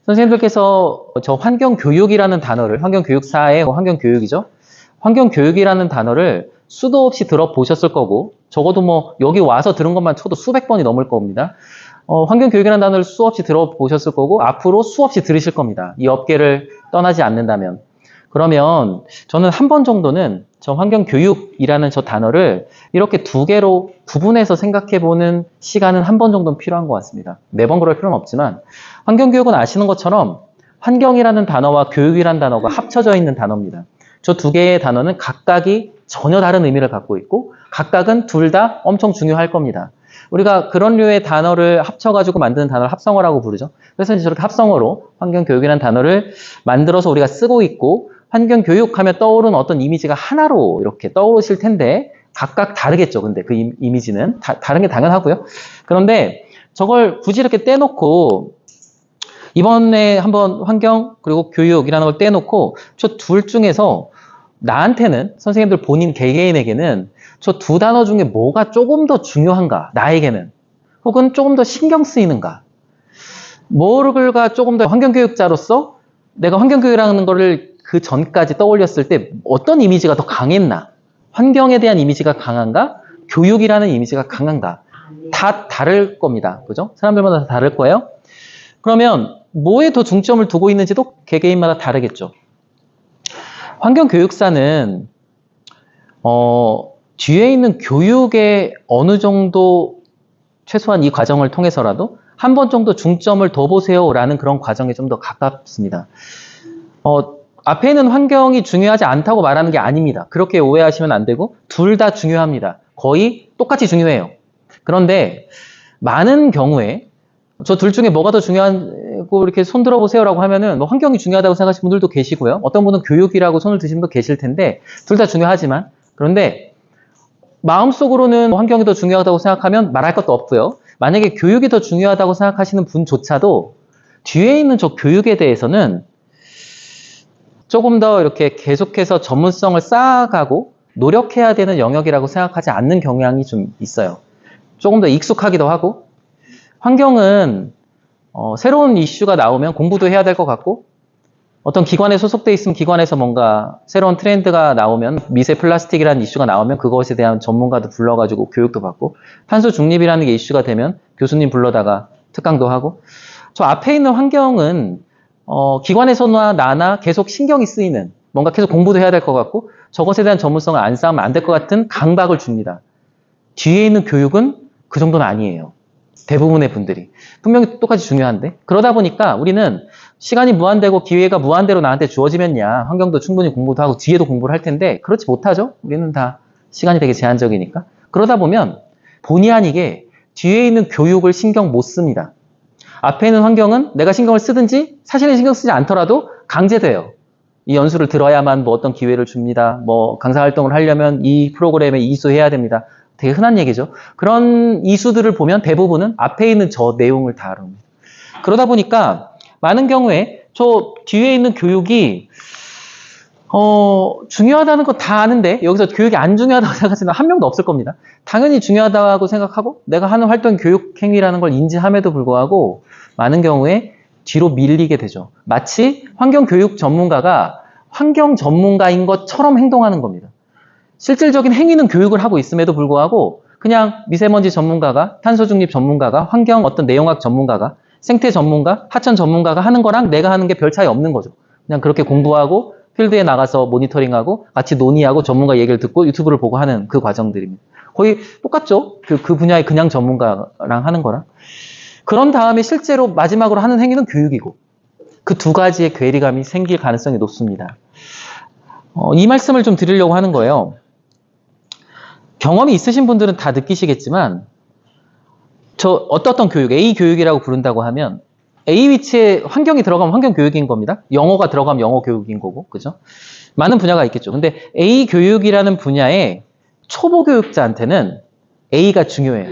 선생님들께서 저 환경교육이라는 단어를, 환경교육사의 환경교육이죠. 환경교육이라는 단어를 수도 없이 들어보셨을 거고, 적어도 뭐 여기 와서 들은 것만 쳐도 수백 번이 넘을 겁니다. 환경교육이라는 단어를 수없이 들어보셨을 거고, 앞으로 수없이 들으실 겁니다. 이 업계를 떠나지 않는다면. 그러면 저는 한 번 정도는 저 환경교육이라는 저 단어를 이렇게 두 개로 구분해서 생각해보는 시간은 한 번 정도는 필요한 것 같습니다. 매번 그럴 필요는 없지만, 환경교육은 아시는 것처럼 환경이라는 단어와 교육이라는 단어가 합쳐져 있는 단어입니다. 저 두 개의 단어는 각각이 전혀 다른 의미를 갖고 있고, 각각은 둘 다 엄청 중요할 겁니다. 우리가 그런 류의 단어를 합쳐가지고 만드는 단어를 합성어라고 부르죠. 그래서 이제 저렇게 합성어로 환경교육이라는 단어를 만들어서 우리가 쓰고 있고, 환경교육하면 떠오르는 어떤 이미지가 하나로 이렇게 떠오르실 텐데, 각각 다르겠죠. 근데 그 이미지는 다른 게 당연하고요. 그런데 저걸 굳이 이렇게 떼놓고, 이번에 한번 환경 그리고 교육이라는 걸 떼놓고 저 둘 중에서 나한테는, 선생님들 본인 개개인에게는 저 두 단어 중에 뭐가 조금 더 중요한가, 나에게는, 혹은 조금 더 신경 쓰이는가, 뭐가 조금 더 환경교육자로서 내가 환경교육이라는 거를 그 전까지 떠올렸을 때 어떤 이미지가 더 강했나, 환경에 대한 이미지가 강한가, 교육이라는 이미지가 강한가, 다 다를 겁니다. 그죠? 사람들마다 다 다를 거예요. 그러면 뭐에 더 중점을 두고 있는지도 개개인마다 다르겠죠. 환경교육사는 뒤에 있는 교육에 어느 정도 최소한 이 과정을 통해서라도 한 번 정도 중점을 더 보세요 라는 그런 과정에 좀 더 가깝습니다. 앞에 있는 환경이 중요하지 않다고 말하는 게 아닙니다. 그렇게 오해하시면 안 되고 둘 다 중요합니다. 거의 똑같이 중요해요. 그런데 많은 경우에 저 둘 중에 뭐가 더 중요하고 이렇게 손 들어보세요라고 하면은 뭐 환경이 중요하다고 생각하시는 분들도 계시고요. 어떤 분은 교육이라고 손을 드시는 분도 계실 텐데 둘 다 중요하지만, 그런데 마음속으로는 환경이 더 중요하다고 생각하면 말할 것도 없고요. 만약에 교육이 더 중요하다고 생각하시는 분조차도 뒤에 있는 저 교육에 대해서는 조금 더 이렇게 계속해서 전문성을 쌓아가고 노력해야 되는 영역이라고 생각하지 않는 경향이 좀 있어요. 조금 더 익숙하기도 하고, 환경은 새로운 이슈가 나오면 공부도 해야 될 것 같고, 어떤 기관에 소속돼 있으면 기관에서 뭔가 새로운 트렌드가 나오면, 미세 플라스틱이라는 이슈가 나오면 그것에 대한 전문가도 불러가지고 교육도 받고, 탄소 중립이라는 게 이슈가 되면 교수님 불러다가 특강도 하고, 저 앞에 있는 환경은 기관에서나 나나 계속 신경이 쓰이는, 뭔가 계속 공부도 해야 될 것 같고 저것에 대한 전문성을 안 쌓으면 안 될 것 같은 강박을 줍니다. 뒤에 있는 교육은 그 정도는 아니에요. 대부분의 분들이. 분명히 똑같이 중요한데, 그러다 보니까 우리는 시간이 무한되고 기회가 무한대로 나한테 주어지면야 환경도 충분히 공부도 하고 뒤에도 공부를 할 텐데 그렇지 못하죠. 우리는 다 시간이 되게 제한적이니까. 그러다 보면 본의 아니게 뒤에 있는 교육을 신경 못 씁니다. 앞에 있는 환경은 내가 신경을 쓰든지 사실은 신경 쓰지 않더라도 강제돼요. 이 연수를 들어야만 뭐 어떤 기회를 줍니다. 뭐 강사 활동을 하려면 이 프로그램에 이수해야 됩니다. 되게 흔한 얘기죠. 그런 이수들을 보면 대부분은 앞에 있는 저 내용을 다룹니다. 그러다 보니까 많은 경우에 저 뒤에 있는 교육이 중요하다는 거 다 아는데 여기서 교육이 안 중요하다고 생각하시는 한 명도 없을 겁니다. 당연히 중요하다고 생각하고 내가 하는 활동 교육 행위라는 걸 인지함에도 불구하고 많은 경우에 뒤로 밀리게 되죠. 마치 환경교육 전문가가 환경 전문가인 것처럼 행동하는 겁니다. 실질적인 행위는 교육을 하고 있음에도 불구하고 그냥 미세먼지 전문가가, 탄소 중립 전문가가, 환경 어떤 내용학 전문가가, 생태 전문가, 하천 전문가가 하는 거랑 내가 하는 게 별 차이 없는 거죠. 그냥 그렇게 공부하고 필드에 나가서 모니터링하고 같이 논의하고 전문가 얘기를 듣고 유튜브를 보고 하는 그 과정들입니다. 거의 똑같죠? 그 분야의 그냥 전문가랑 하는 거랑. 그런 다음에 실제로 마지막으로 하는 행위는 교육이고, 그 두 가지의 괴리감이 생길 가능성이 높습니다. 이 말씀을 좀 드리려고 하는 거예요. 경험이 있으신 분들은 다 느끼시겠지만 저 어떤 교육, A 교육이라고 부른다고 하면 A 위치에 환경이 들어가면 환경 교육인 겁니다. 영어가 들어가면 영어 교육인 거고, 그죠? 많은 분야가 있겠죠. 근데 A 교육이라는 분야의 초보 교육자한테는 A가 중요해요.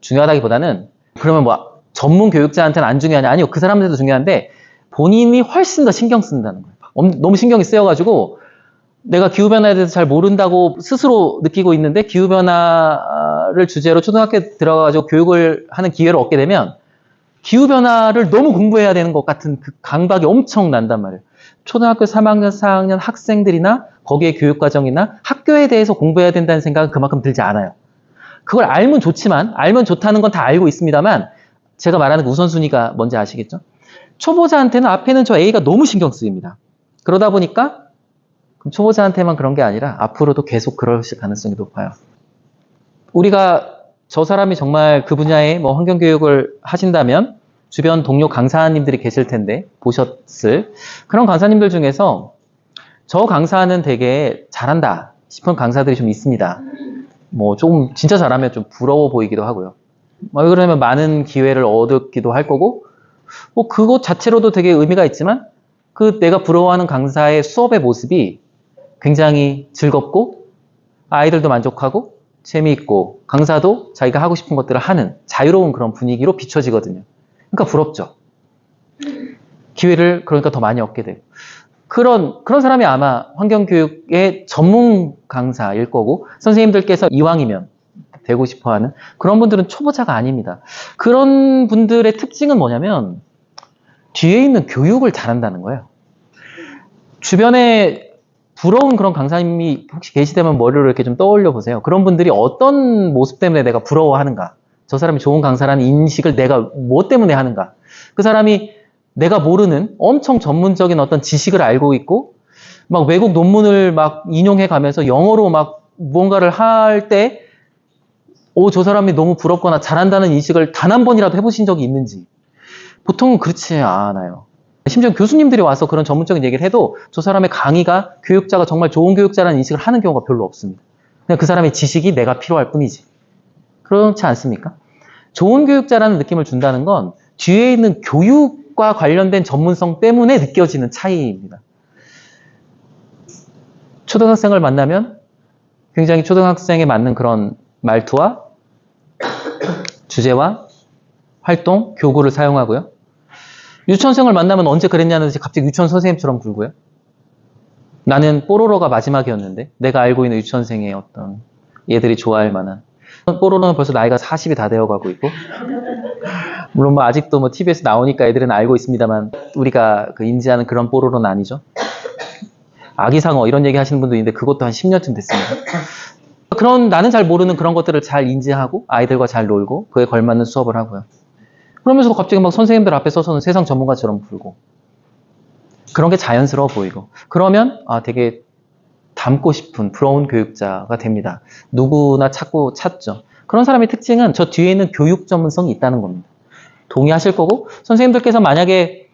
중요하다기보다는 그러면 뭐 전문 교육자한테는 안 중요하냐? 아니요, 그 사람들도 중요한데 본인이 훨씬 더 신경 쓴다는 거예요. 너무 신경이 쓰여가지고 내가 기후변화에 대해서 잘 모른다고 스스로 느끼고 있는데 기후변화를 주제로 초등학교에 들어가가지고 교육을 하는 기회를 얻게 되면 기후변화를 너무 공부해야 되는 것 같은 그 강박이 엄청 난단 말이에요. 초등학교 3학년, 4학년 학생들이나 거기에 교육과정이나 학교에 대해서 공부해야 된다는 생각은 그만큼 들지 않아요. 그걸 알면 좋지만, 알면 좋다는 건 다 알고 있습니다만, 제가 말하는 그 우선순위가 뭔지 아시겠죠? 초보자한테는 앞에는 저 A가 너무 신경 쓰입니다. 그러다 보니까 초보자한테만 그런 게 아니라 앞으로도 계속 그러실 가능성이 높아요. 우리가 저 사람이 정말 그 분야의 뭐 환경교육을 하신다면 주변 동료 강사님들이 계실 텐데 보셨을 그런 강사님들 중에서 저 강사는 되게 잘한다 싶은 강사들이 좀 있습니다. 뭐 조금 진짜 잘하면 좀 부러워 보이기도 하고요. 왜 그러냐면 많은 기회를 얻기도 할 거고 뭐 그것 자체로도 되게 의미가 있지만 그 내가 부러워하는 강사의 수업의 모습이 굉장히 즐겁고 아이들도 만족하고 재미있고 강사도 자기가 하고 싶은 것들을 하는 자유로운 그런 분위기로 비춰지거든요. 그러니까 부럽죠. 기회를 그러니까 더 많이 얻게 되고 그런 사람이 아마 환경교육의 전문 강사일 거고 선생님들께서 이왕이면 되고 싶어하는 그런 분들은 초보자가 아닙니다. 그런 분들의 특징은 뭐냐면 뒤에 있는 교육을 잘한다는 거예요. 주변에 부러운 그런 강사님이 혹시 계시다면 머리로 이렇게 좀 떠올려 보세요. 그런 분들이 어떤 모습 때문에 내가 부러워하는가? 저 사람이 좋은 강사라는 인식을 내가 뭐 때문에 하는가? 그 사람이 내가 모르는 엄청 전문적인 어떤 지식을 알고 있고 막 외국 논문을 막 인용해 가면서 영어로 막 무언가를 할 때 저 사람이 너무 부럽거나 잘한다는 인식을 단 한 번이라도 해보신 적이 있는지 보통은 그렇지 않아요. 심지어 교수님들이 와서 그런 전문적인 얘기를 해도 저 사람의 강의가 교육자가 정말 좋은 교육자라는 인식을 하는 경우가 별로 없습니다. 그냥 그 사람의 지식이 내가 필요할 뿐이지. 그렇지 않습니까? 좋은 교육자라는 느낌을 준다는 건 뒤에 있는 교육과 관련된 전문성 때문에 느껴지는 차이입니다. 초등학생을 만나면 굉장히 초등학생에 맞는 그런 말투와 주제와 활동, 교구를 사용하고요. 유치원생을 만나면 언제 그랬냐는 듯이 갑자기 유치원 선생님처럼 굴고요. 나는 뽀로로가 마지막이었는데 내가 알고 있는 유치원생의 어떤 얘들이 좋아할 만한 뽀로로는 벌써 나이가 40이 다 되어가고 있고 물론 뭐 아직도 뭐 TV에서 나오니까 애들은 알고 있습니다만 우리가 그 인지하는 그런 뽀로로는 아니죠. 아기상어 이런 얘기 하시는 분도 있는데 그것도 한 10년쯤 됐습니다. 그런 나는 잘 모르는 그런 것들을 잘 인지하고 아이들과 잘 놀고 그에 걸맞는 수업을 하고요. 그러면서도 갑자기 막 선생님들 앞에 서서는 세상 전문가처럼 굴고 그런 게 자연스러워 보이고 그러면 되게 닮고 싶은 부러운 교육자가 됩니다. 누구나 찾죠. 그런 사람의 특징은 저 뒤에 있는 교육 전문성이 있다는 겁니다. 동의하실 거고 선생님들께서 만약에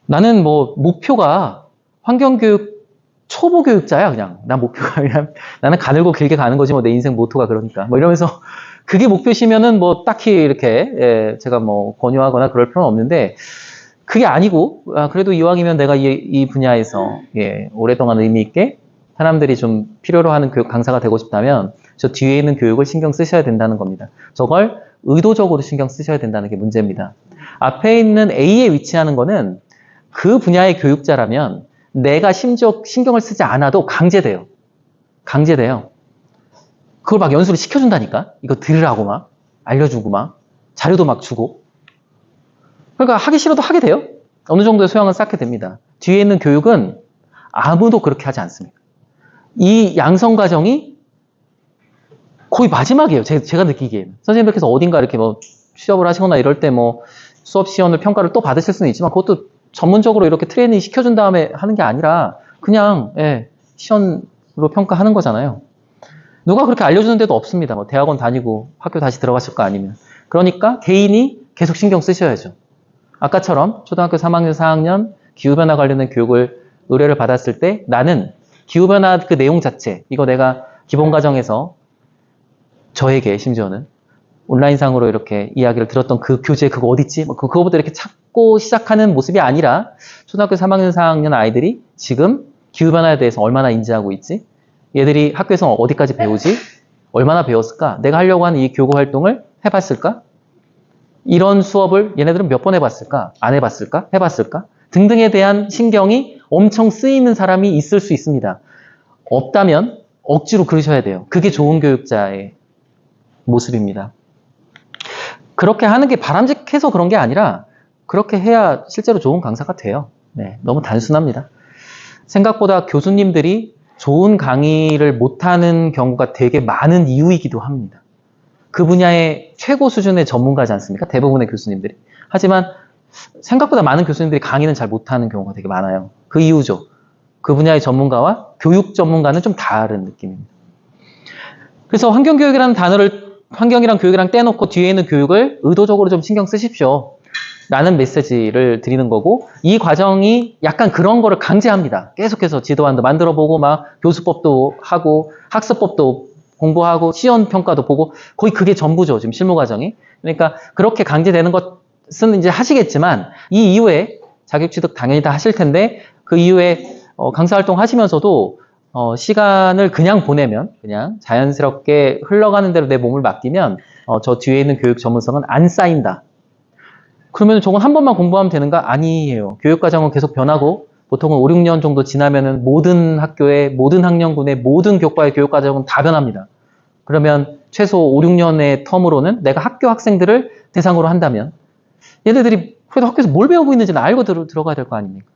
나는 뭐 목표가 환경교육 초보 교육자야 그냥 난 목표가 그냥 나는 가늘고 길게 가는 거지 뭐 내 인생 모토가 그러니까 뭐 이러면서 그게 목표시면은 뭐 딱히 이렇게 제가 뭐 권유하거나 그럴 필요는 없는데 그게 아니고 그래도 이왕이면 내가 이 분야에서 오랫동안 의미 있게 사람들이 좀 필요로 하는 교육 강사가 되고 싶다면 저 뒤에 있는 교육을 신경 쓰셔야 된다는 겁니다. 저걸 의도적으로 신경 쓰셔야 된다는 게 문제입니다. 앞에 있는 A에 위치하는 거는 그 분야의 교육자라면 내가 심지어 신경을 쓰지 않아도 강제돼요. 그걸 막 연수를 시켜준다니까? 이거 들으라고 막 알려주고 막 자료도 막 주고 그러니까 하기 싫어도 하게 돼요. 어느 정도의 소양은 쌓게 됩니다. 뒤에 있는 교육은 아무도 그렇게 하지 않습니다. 이 양성 과정이 거의 마지막이에요. 제가 느끼기에는. 선생님들께서 어딘가 이렇게 뭐 취업을 하시거나 이럴 때 뭐 수업 시연을 평가를 또 받으실 수는 있지만 그것도 전문적으로 이렇게 트레이닝 시켜준 다음에 하는 게 아니라 그냥 시연으로 평가하는 거잖아요. 누가 그렇게 알려주는 데도 없습니다. 뭐 대학원 다니고 학교 다시 들어갔을 거 아니면. 그러니까 개인이 계속 신경 쓰셔야죠. 아까처럼 초등학교 3학년, 4학년 기후변화 관련된 교육을 의뢰를 받았을 때 나는 기후변화 그 내용 자체 이거 내가 기본과정에서 저에게 심지어는 온라인상으로 이렇게 이야기를 들었던 그 교재 그거 어딨지? 뭐 그거부터 이렇게 찾고 시작하는 모습이 아니라 초등학교 3학년, 4학년 아이들이 지금 기후변화에 대해서 얼마나 인지하고 있지? 얘들이 학교에서 어디까지 배우지? 얼마나 배웠을까? 내가 하려고 하는 이 교구 활동을 해봤을까? 이런 수업을 얘네들은 몇 번 해봤을까? 안 해봤을까? 해봤을까? 등등에 대한 신경이 엄청 쓰이는 사람이 있을 수 있습니다. 없다면 억지로 그러셔야 돼요. 그게 좋은 교육자의 모습입니다. 그렇게 하는 게 바람직해서 그런 게 아니라 그렇게 해야 실제로 좋은 강사가 돼요. 네, 너무 단순합니다. 생각보다 교수님들이 좋은 강의를 못하는 경우가 되게 많은 이유이기도 합니다. 그 분야의 최고 수준의 전문가지 않습니까? 대부분의 교수님들이. 하지만 생각보다 많은 교수님들이 강의는 잘 못하는 경우가 되게 많아요. 그 이유죠. 그 분야의 전문가와 교육 전문가는 좀 다른 느낌입니다. 그래서 환경교육이라는 단어를 환경이랑 교육이랑 떼놓고 뒤에 있는 교육을 의도적으로 좀 신경 쓰십시오. 라는 메시지를 드리는 거고, 이 과정이 약간 그런 거를 강제합니다. 계속해서 지도안도 만들어보고, 막 교수법도 하고, 학습법도 공부하고, 시연 평가도 보고, 거의 그게 전부죠. 지금 실무 과정이. 그러니까 그렇게 강제되는 것은 이제 하시겠지만, 이 이후에 자격 취득 당연히 다 하실 텐데, 그 이후에 강사 활동 하시면서도 시간을 그냥 보내면, 그냥 자연스럽게 흘러가는 대로 내 몸을 맡기면, 저 뒤에 있는 교육 전문성은 안 쌓인다. 그러면 저건 한 번만 공부하면 되는가? 아니에요. 교육과정은 계속 변하고, 보통은 5, 6년 정도 지나면은 모든 학교의, 모든 학년군의 모든 교과의 교육과정은 다 변합니다. 그러면 최소 5, 6년의 텀으로는 내가 학교 학생들을 대상으로 한다면, 얘네들이 그래도 학교에서 뭘 배우고 있는지는 알고 들어가야 될 거 아닙니까?